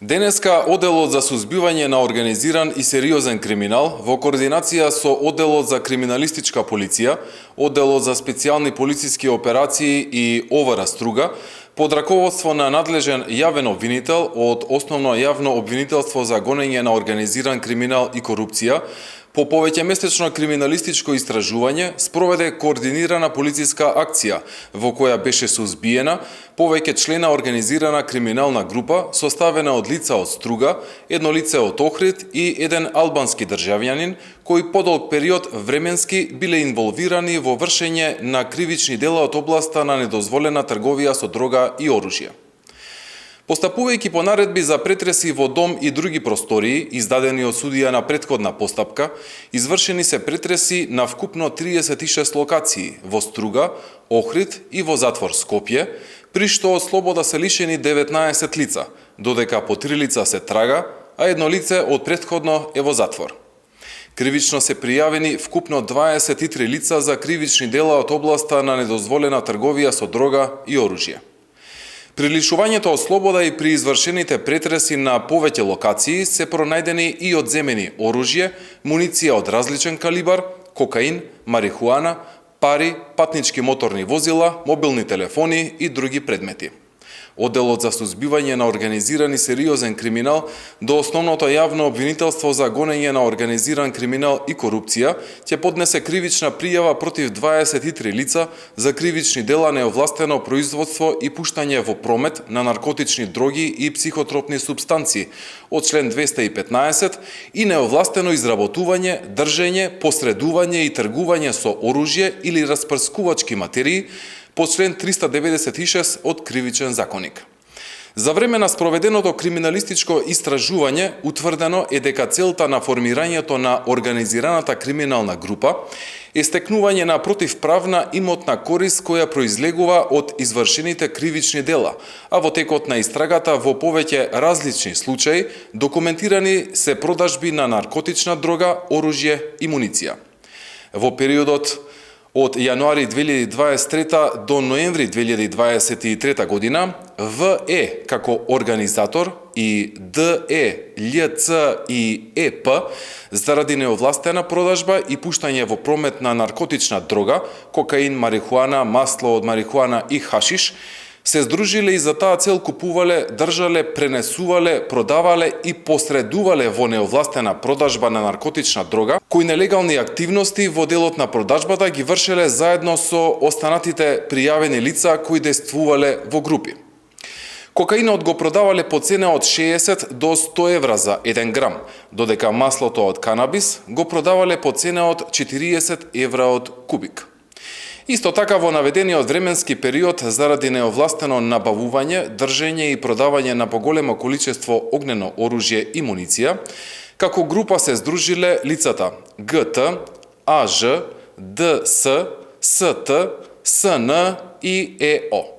Денеска Оделот за сузбивање на организиран и сериозен криминал во координација со Оделот за криминалистичка полиција, Оделот за специјални полициски операции и ОВР Струга, под раководство на надлежен јавен обвинител од Основно јавно обвинителство за гонење на организиран криминал и корупција, по повеќемесечно криминалистичко истражување спроведе координирана полициска акција, во која беше сузбиена повеќе члена организирана криминална група, составена од лица од Струга, едно лице од Охрид и еден албански државјанин, кои подолг период временски биле инволвирани во вршење на кривични дела од областа на недозволена трговија со дрога и оружје. Постапувајќи по наредби за претреси во дом и други простории, издадени од судија на претходна постапка, извршени се претреси на вкупно 36 локации во Струга, Охрид и во затвор Скопје, при што од слобода се лишени 19 лица, додека по 3 лица се трага, а едно лице од претходно е во затвор. Кривично се пријавени вкупно 23 лица за кривични дела од областа на недозволена трговија со дрога и оружје. При лишувањето од слобода и при извршените претреси на повеќе локации се пронајдени и одземени оружје, муниција од различен калибар, кокаин, марихуана, пари, патнички моторни возила, мобилни телефони и други предмети. Оделот за сузбивање на организиран и сериозен криминал до Основното јавно обвинителство за гонење на организиран криминал и корупција ќе поднесе кривична пријава против 23 лица за кривични дела неовластено производство и пуштање во промет на наркотични дроги и психотропни супстанции од член 215 и неовластено изработување, држење, посредување и тргување со оружје или распрскувачки материи по член 396 од Кривичен законник. За време на спроведеното криминалистичко истражување утврдено е дека целта на формирањето на организираната криминална група е стекнување на противправна имотна корист која произлегува од извршените кривични дела, а во текот на истрагата во повеќе различни случаи документирани се продажби на наркотична дрога, оружје и муниција. Во периодот од јануари 2023 до ноември 2023 година, ВЕ како организатор и ДЕ, љЦ и ЕП заради неовластена продажба и пуштање во промет на наркотична дрога, кокаин, марихуана, масло од марихуана и хашиш, се здружиле и за таа цел купувале, држале, пренесувале, продавале и посредувале во неовластена продажба на наркотична дрога, кои нелегални активности во делот на продажбата ги вршеле заедно со останатите пријавени лица кои действувале во групи. Кокаинот го продавале по цена од 60 до 100 евра за 1 грам, додека маслото од канабис го продавале по цена од 40 евра од кубик. Исто така во наведениот временски период заради неовластено набавување, држење и продавање на поголемо количество огнено оружје и муниција, како група се здружиле лицата ГТ, АЖ, ДС, СТ, СН и ЕО.